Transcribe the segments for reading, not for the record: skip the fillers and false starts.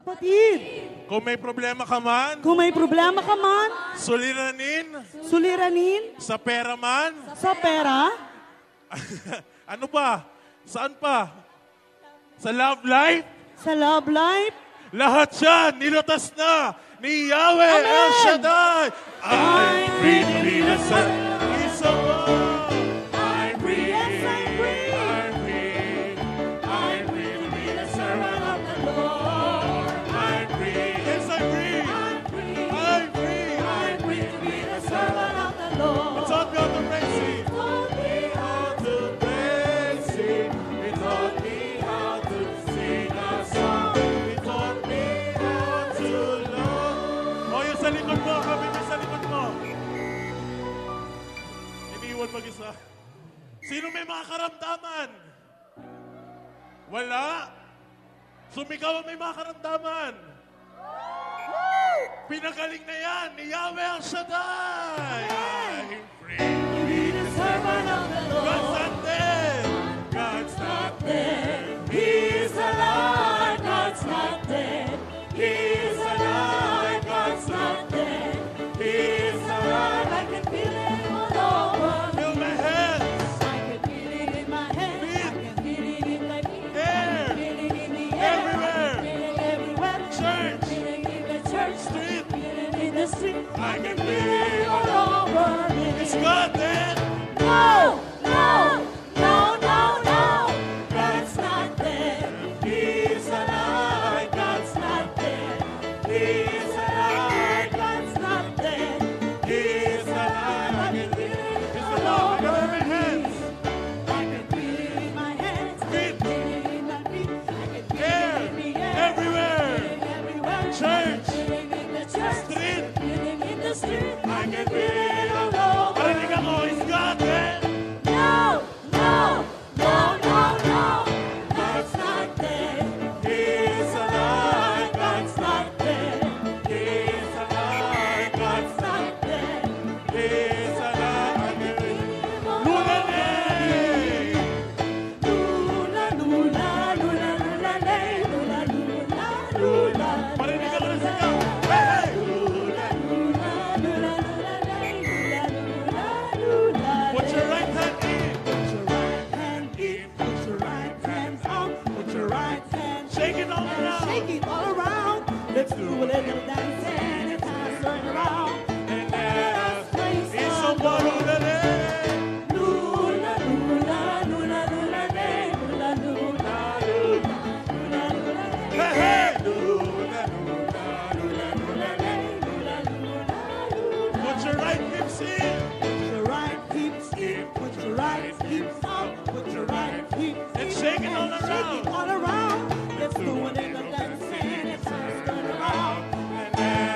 kapatid. Kung may problema ka man, Kung may problema ka man, suliranin, suliranin, sa pera man, sa pera, ano pa? Saan pa? Sa love life? sa love life, Lahat yan, nilutas na ni Yahweh Amen. El Shaddai. I'm free to be the son. He's so good. I'm free. Yes, I'm free. I'm free. I'm free to be the servant of the Lord. I'm free. Yes, I'm free. I'm free. I'm free. I'm free to be the servant of the Lord. It's all about the praise. Taught me how To praise Him. He taught me how to sing a song. He taught me how to love. Oh, yung sa likod mo. Kami yung sa likod mo. Iniwan mag-isa. Sino may mga karamdaman? Wala? Sumigaw ang may mga karamdaman. Pinagaling na yan ni Yahweh El Shaddai. I'm free to be the servant of the Lord. God's not dead. God's not dead. He is alive. God's not dead. He is alive. God's not dead. He is alive. I can feel it all over. Feel my hands. I can feel it in my hands. I can feel it in my feet. I Air. can feel it in the air. Everywhere. I can feel it everywhere. Church. Feel it in the church. Street. Feel it in the street. I can Feel feel it it. all over me. Is God dead? No, no, no, no, no. God's not dead. He's alive. God's not dead. He's alive. God's not dead. He's alive. I can feel it He's all alive. I over got my hands. I can feel it in my hands. Feet. Feel it in my feet. I can feel Air. it in the air. Everywhere. Feel it everywhere. Church. Feel it in the church. Street. Feel it in the street. I can feel it it. all over. Parinig ako, is God dead? No, no, no, no, no. God's not dead. He's alive. God's not dead. He's alive. God's not dead. He's alive. I can feel it. Lulanay. Lula, lula, lula, lula, lay, lula, lula, lula. Parinig ako ng sigaw. Hey! Lula, lula, lula, lula, lay, lula, lula, lula. Put your right hand in. Put your right hand in, put your right hands out, put your right hand Shake it all around. shake it all around. Let's do a little dance and it's time to turn around. And let us Praise is the so Lord. lulanay. Lula, lula, lula, lula, lay, lula, lula, lula, lula, lula, lay. Hey, hey! Lula, lula, lula, lula, lay, lula, lula, lula. Put your right hips in. Put your right hips in, put your right hips out, put your right hips in, And shake it all and shake it around. all around. Let's do a little dance and it's time to turn around. And let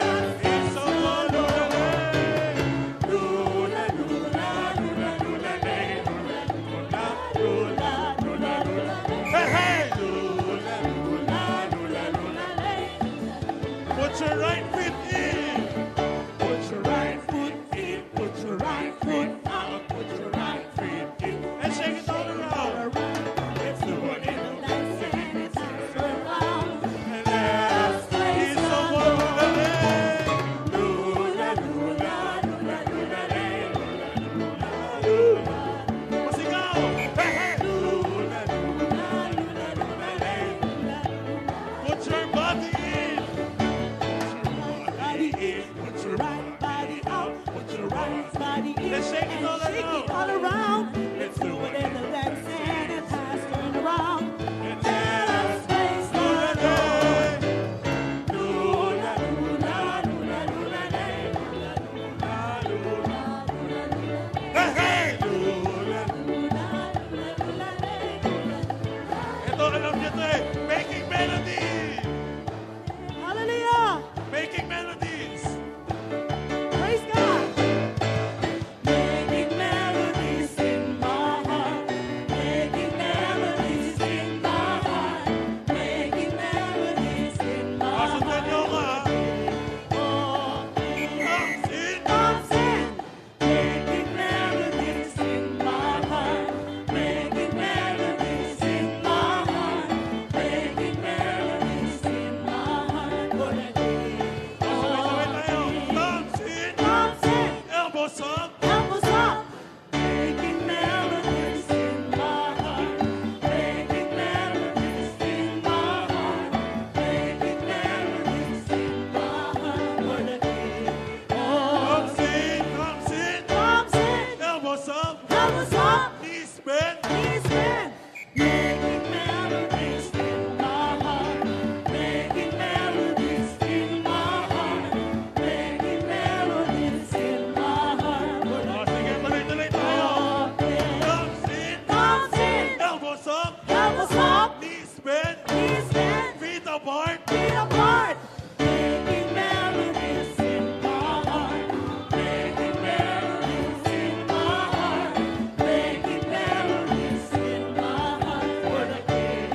apart. Making melodies in my heart. Making melodies in my heart. Making melodies in my heart. For the King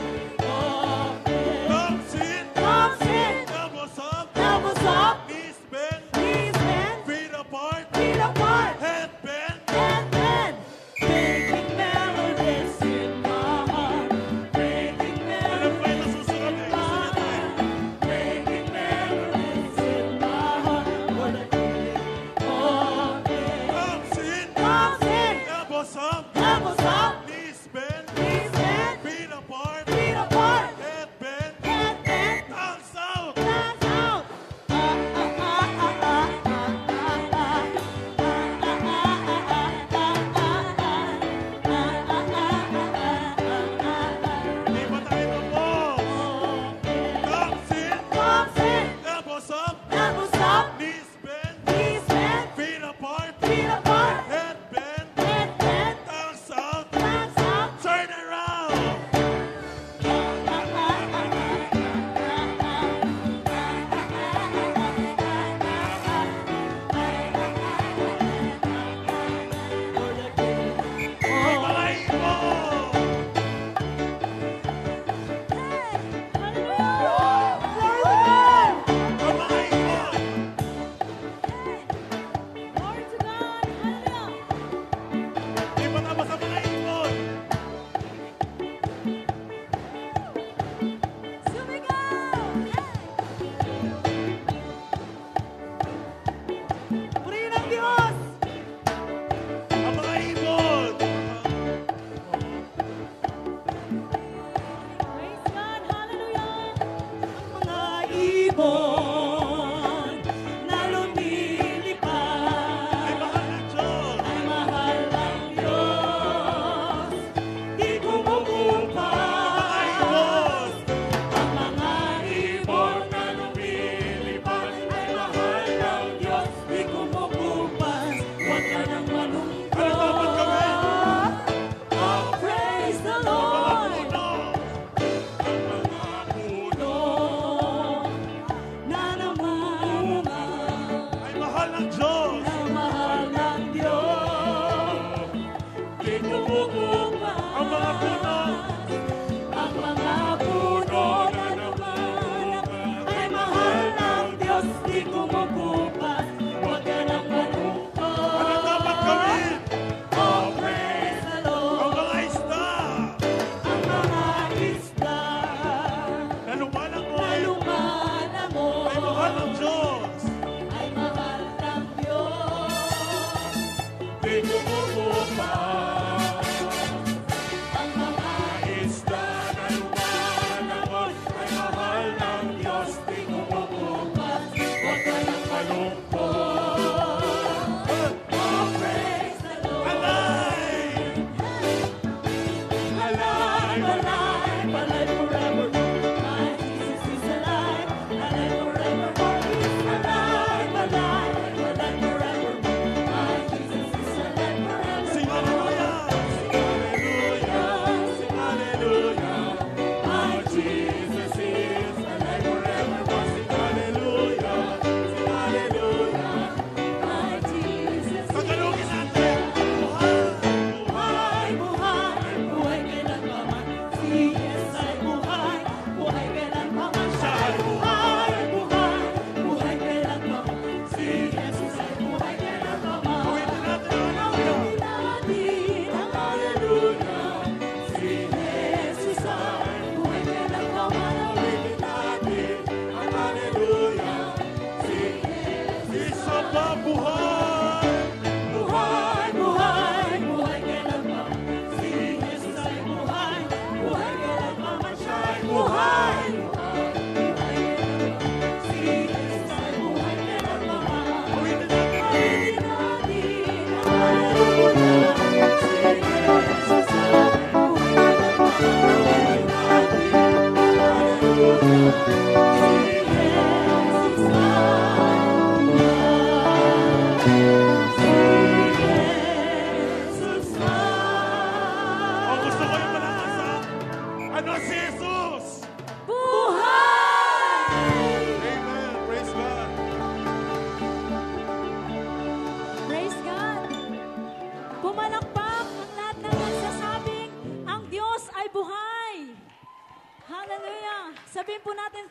of Kings. Comes in, Comes in, elbows up, elbows up, knees bent, knees bent, feet apart, feet apart, head bent. and then making melodies in my heart. Making Alam ko melodies yung nasusunod eh. in my heart. Making melodies in my heart. For the King of Kings. Comes in, Comes in, elbows up, elbows up, knees bent, knees bent, feet apart, feet apart, head bent, and then tongues out. dance out. Di ba tayo tapos? Comes in, Comes in, elbows up, elbows up, knees bent, knees bent, feet apart, feet apart, head bent, head bent, tongues out. dance out. Turn around. Ang mga ibon. Ang mga ibon. Di ba tapos ang mga ibon? Purihin ang Diyos! Ang mga ibon. Mga ibon na lumilipad Ay mahal ng Diyos. ay mahal ng Diyos. Di kumukumpas Mga ibon. ang mga ibon na lumilipad ay mahal ng Diyos. Di kumukumpas, huwag ka nang malungkot. Ano dapat gawin? Oh, praise the Mga Lord! puno. Ang mga puno. Na namamahal Ay mahal ng Diyos. na mahal ng Diyos. Di kumukumpas Ang mga puno. ang mga puno na naman ay mahal ng Diyos. Di kumukumpas, huwag ka nang malungkot. Ano dapat gawin? Oh, praise the Ang Lord. mga isda. Ang mga isda Na na lumalangoy. lumalangoy Ay mahal ng Diyos. ay mahal ng Diyos. Di kumukumpas. Ang mga Isda na lumalangoy. Ay mahal ng Diyos. Di kumukumpas. kumpas, huwag ka nang malungkot.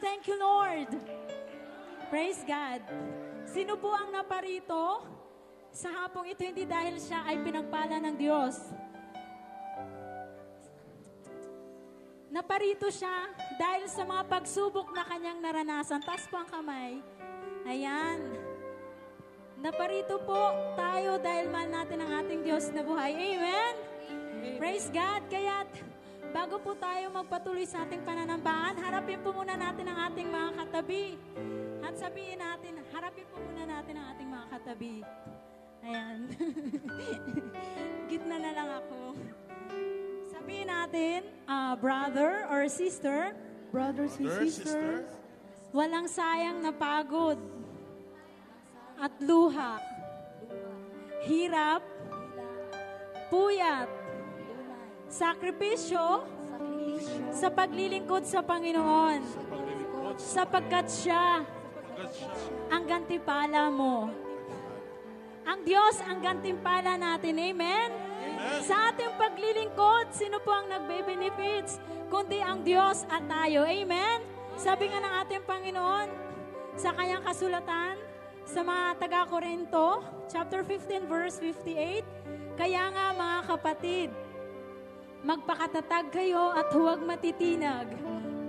thank you, Lord. Praise God. Sino po ang naparito sa hapong ito hindi dahil siya ay pinagpala ng Diyos? Naparito siya dahil sa mga pagsubok na kanyang naranasan. Taas po ang kamay. Ayan. Naparito po tayo dahil mahal natin ang ating Diyos na buhay. Amen? Praise God. Kaya bago po tayo magpatuloy sa ating pananambahan, harapin po muna natin ang ating mga katabi. At sabihin natin, harapin po muna natin ang ating mga katabi. Ayan. Gitna na lang ako. Sabihin natin, brother or sister, Brothers and sisters, walang sayang na pagod at luha, hirap, puyat, sakripisyo sa paglilingkod sa Panginoon, sapagkat siya ang gantimpala mo. Ang Diyos ang gantimpala natin. Amen? Sa ating paglilingkod, sino po ang nagbe-benefits? Kundi ang Diyos at tayo. Amen? Sabi nga ng ating Panginoon sa kanyang kasulatan sa mga taga-Korinto, chapter 15, verse 58, kaya nga mga kapatid, magpakatatag kayo at huwag matitinag.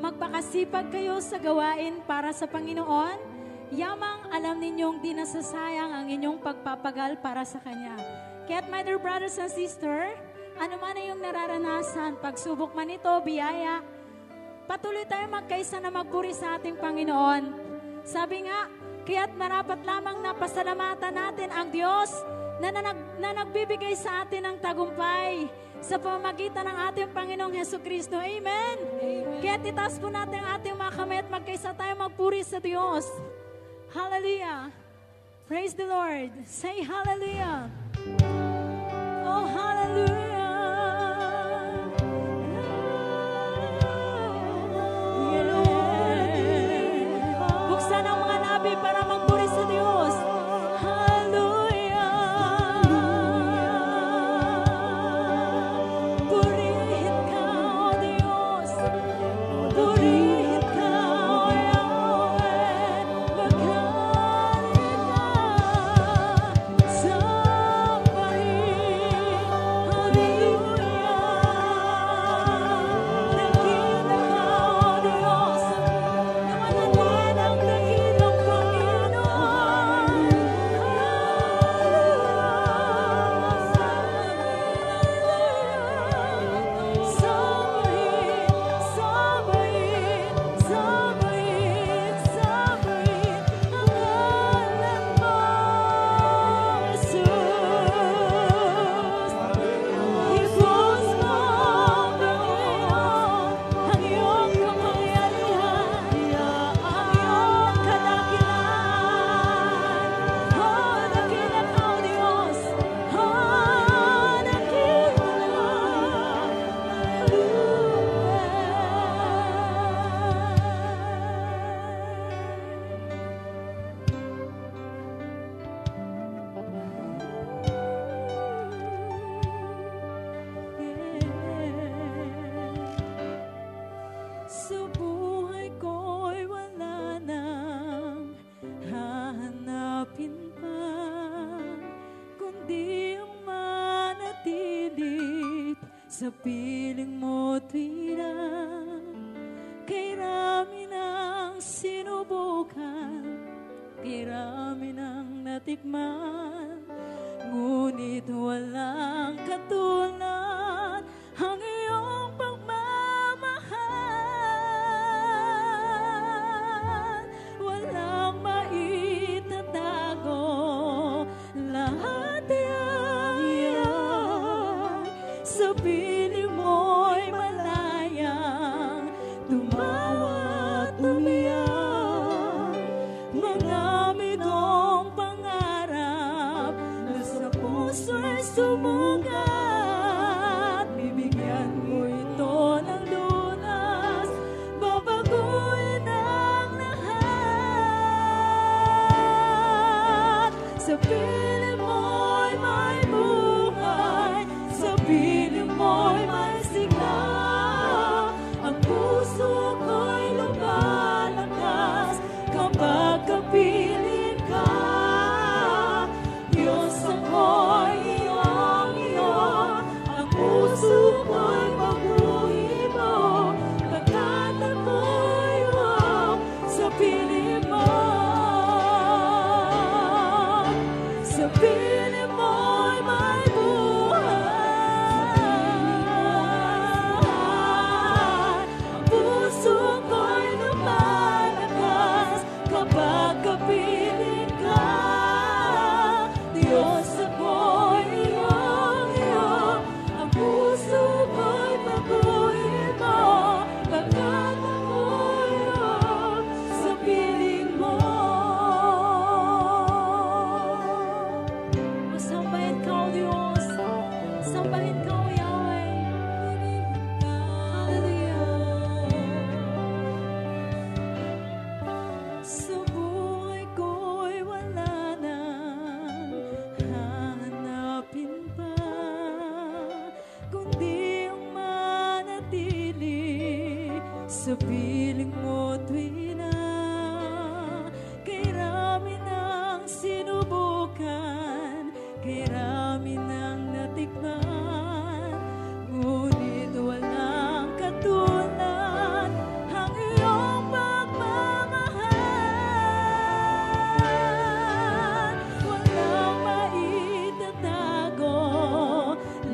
Magpakasipag kayo sa gawain para sa Panginoon. Yamang alam ninyong di nasasayang ang inyong pagpapagal para sa Kanya. Kaya't my dear brothers and sisters, ano man ay yung nararanasan, pagsubok man ito, biyaya, patuloy tayo magkaisa na magpuri sa ating Panginoon. Sabi nga, kaya't marapat lamang na pasalamatan natin ang Diyos na nagbibigay sa atin ng tagumpay sa pamamagitan ng ating Panginoong Hesukristo. Amen? Kaya't itaas po natin ang ating mga kamay at magkaisa tayo magpuri sa Diyos. Hallelujah! Praise the Lord! Say hallelujah! Oh, hallelujah! Buksan ang mga labi para magpuri sa Diyos. Hallelujah! Purihin ka, O Diyos. Purihin ka, O Yahweh. Magaling ka. Sambahin. Hallelujah. Nagkita ka, O Diyos. Namanalin ang dakilang Panginoon. Sambahin, sambahin, sambahin, sambahin ang ngalan mo, Jesus. Ibus mo, Panginoon, ang iyong kapangyarihan, ang iyong kadakilaan. Oh, dakila ka, O Diyos. Oh, dakila. Sa buhay ko'y wala nang hahanapin pa, kundi ang manatilit sa piling mo tuwira. Kay rami ng sinubukan, kay rami ng natikman, ngunit walang katulad ang iyong pagmamahal. Walang maitatago, lahat ay sa piling mo'y malayang tumawa at umiyak. Mga amigong pangarap na sa puso'y sumugat. Bibigyan mo ito ng lunas, babaguhin ang lahat. Sa piling mo'y may buhay, sa piling mo'y may sigla. Ang puso ko'y lumalamig. kapiling ka. Diyos ako'y iyong-iyo, ang puso ko'y baguhin mo, pagkat ako'y iyong sa piling mo. Sa piling mo'y may buhay. Ang puso ko'y lumalakas kapag kapiling ka. Diyos ako'y iyong-iyo, ang puso ko'y baguhin mo, pagkat ako'y iyong sa piling mo. Sambahin ka, O Diyos. Sambahin ka, O Yahweh. Hallelujah. Sa buhay ko'y wala nang hahanapin pa, kundi ang manatili sa piling mo tuwi na. Kay rami ng sinubukan, kay rami ng natikman, ngunit walang katulad ang iyong pagmamahal. Walang maitatago,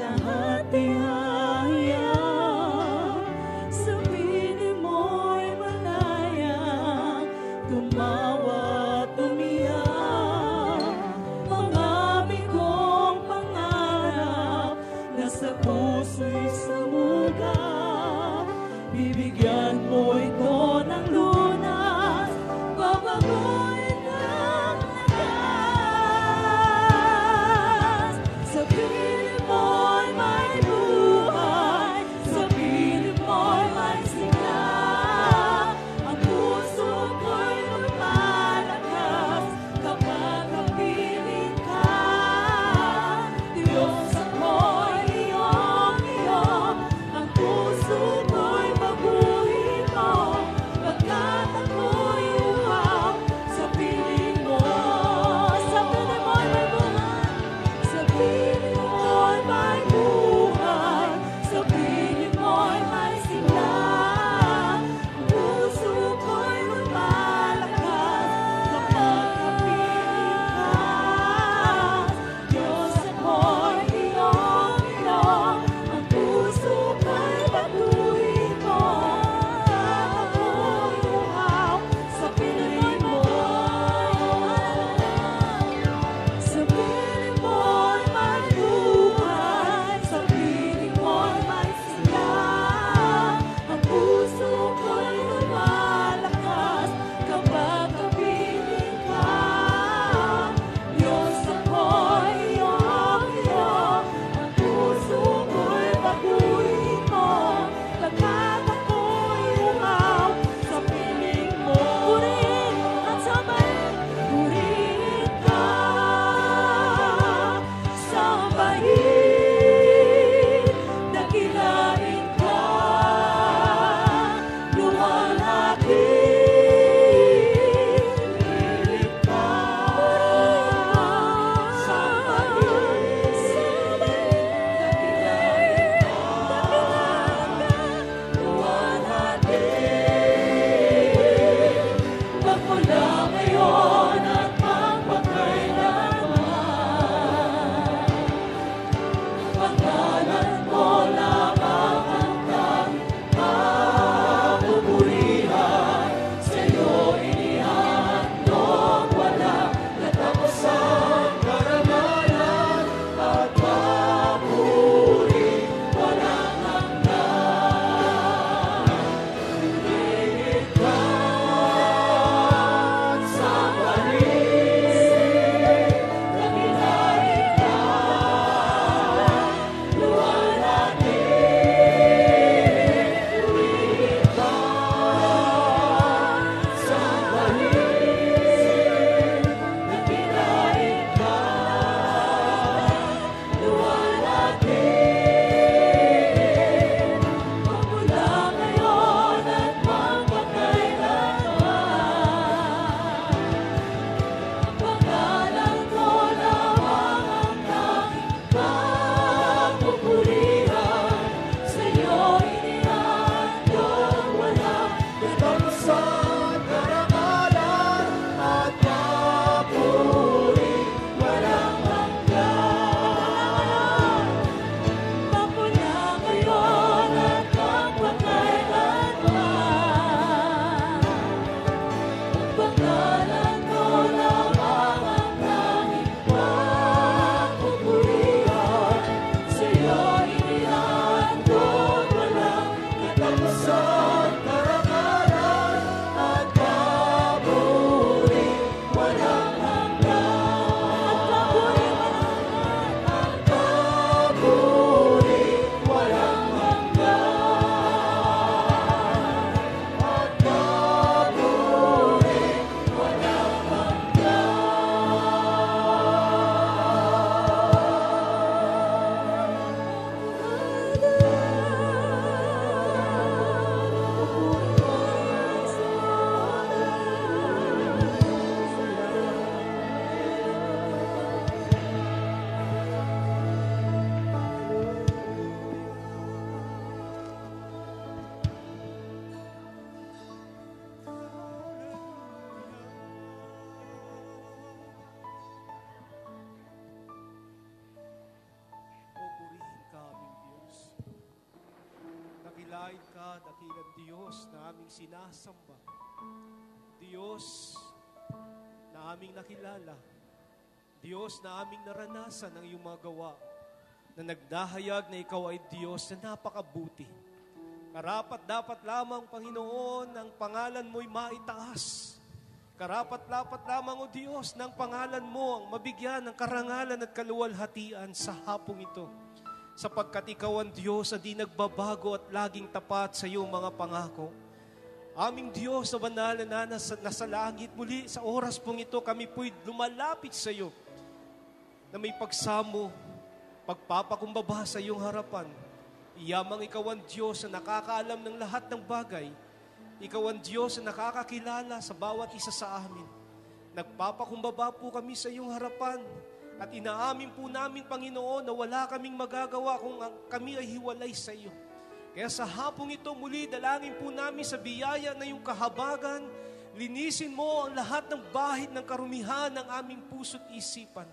lahat ay hahayag. Sa piling mo'y malayang tumawa at umiyak. Mga bigong pangarap na sa puso'y sumuga, bibigyan mo ito ng lunas, babaguhin ang lakas. Sa piling mo'y may buhay, sa piling mo'y may sigla, ang puso ko'y lumalakas kapag kapiling ka. Diyos ako'y iyong-iyo, ang puso ko'y baguhin mo, pagkat ako'y uhaw sa piling mo. Sa piling mo'y may buhay, sa piling mo'y may buhay, sa piling mo'y may sigla, ang puso ko'y lumalakas kapag kapiling ka. Diyos ako'y iyong-iyo, ang puso ko'y baguhin mo, ako'y uhaw sa piling mo. Sa piling mo'y may buhay, sa piling mo'y may sigla, ang puso ko'y lumalakas kapag kapiling ka. Diyos ako'y iyong-iyo, ang puso ko'y baguhin mo, pagkat ako'y uhaw sa piling mo. Purihin at sambahin, purihin ka, sambahin, dakilain ka, luwalhatin, piling ka, sambahin, dakilain ka, luwalhatin, magmula ngayon at magpakailanman. Pagkalan mo lamang ang kapupurihan, sa'yo inihandog, walang katapusan, karangalan at papuri, walang hanggan. Purihin ka at sambahin. Mapagpalaan ka, dakilang Diyos na aming sinasamba. Diyos na aming nakilala. Diyos na aming naranasan ang iyong mga gawa. Na nagdahayag na ikaw ay Diyos na napakabuti. Karapat-dapat lamang, Panginoon, ang pangalan mo'y maitaas. Karapat-dapat lamang, O Diyos, ng pangalan mo ang mabigyan ng karangalan at kaluwalhatian sa hapong ito. Sapagkat ikaw ang Diyos na di nagbabago at laging tapat sa iyong mga pangako. Aming Diyos na banal na nasa langit, muli sa oras pong ito, kami po'y lumalapit sa iyo na may pagsamo, pagpapakumbaba sa iyong harapan. Iyamang ikaw ang Diyos na nakakaalam ng lahat ng bagay. Ikaw ang Diyos na nakakakilala sa bawat isa sa amin. Nagpapakumbaba po kami sa iyong harapan at inaamin po namin, Panginoon, na wala kaming magagawa kung kami ay hiwalay sa iyo. Kaya sa hapong ito, muli dalangin po namin sa biyaya na iyong kahabagan, linisin mo ang lahat ng bahid ng karumihan ng aming puso't isipan.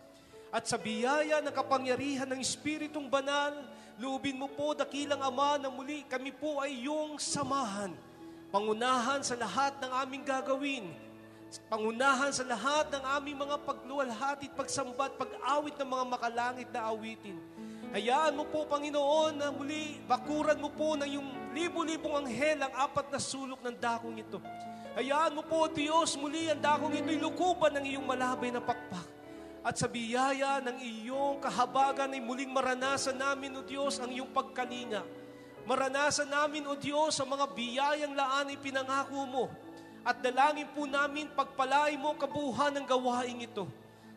At sa biyaya ng kapangyarihan ng Espiritong Banal, loobin mo po, dakilang Ama, na muli kami po ay iyong samahan. Pangunahan sa lahat ng aming gagawin. Pangunahan sa lahat ng aming mga pagluwalhati, pagsambat, pag-awit ng mga makalangit na awitin. Hayaan mo po, Panginoon, na muli bakuran mo po ng iyong libo-libong anghel ang apat na sulok ng dakong ito. Hayaan mo po, Diyos, muli ang dakong ito'y lukuban ng iyong malabay na pakpak. At sa biyaya ng iyong kahabagan ay muling maranasan namin, O Diyos, ang iyong pagkalinga. Maranasan namin, O Diyos, ang mga biyayang laan ay pinangako mo. At dalangin po namin, pagpalain mo kabuuan ng gawaing ito.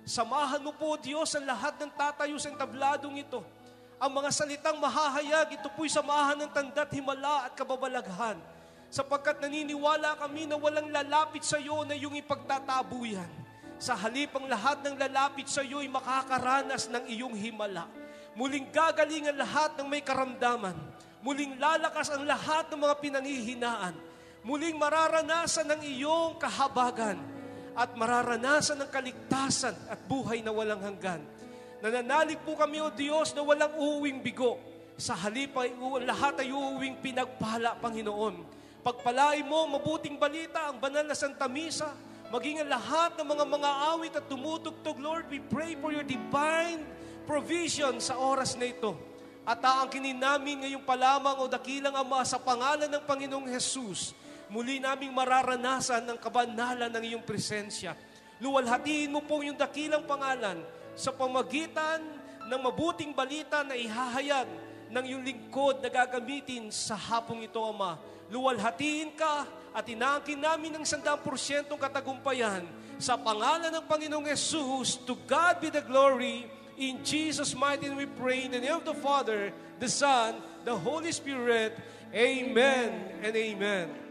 Samahan mo po, Diyos, ang lahat ng tatayo sa entabladong ito. Ang mga salitang mahahayag, ito po'y samahan ng tanda't himala at kababalaghan. Sapagkat naniniwala kami na walang lalapit sa iyo na iyong ipagtatabuyan. Sa halip ang lahat ng lalapit sa iyo ay makakaranas ng iyong himala. Muling gagaling ang lahat ng may karamdaman. Muling lalakas ang lahat ng mga pinanghihinaan. Muling mararanasan ng iyong kahabagan at mararanasan ng kaligtasan at buhay na walang hanggan. Nananalig po kami, O Diyos, na walang uuwing bigo. Sa halip ay lahat ay uuwing pinagpala, Panginoon. Pagpalain mo mabuting balita, ang banal na Santa Misa, maging ang lahat ng mga awit at tumutugtog. Lord, we pray for your divine provision sa oras na ito. At aangkinin namin ngayon pa lamang, O dakilang Ama, sa pangalan ng Panginoong Jesus, muli naming mararanasan ang kabanalan ng iyong presensya. Luwalhatiin mo po yung dakilang pangalan sa pamagitan ng mabuting balita na ihahayag ng iyong lingkod na gagamitin sa hapong ito, Ama. Luwalhatiin ka at inaangkin namin ng 100% katagumpayan sa pangalan ng Panginoong Jesus. To God be the glory. In Jesus' mighty name we pray. In the name of the Father, the Son, the Holy Spirit. Amen and amen.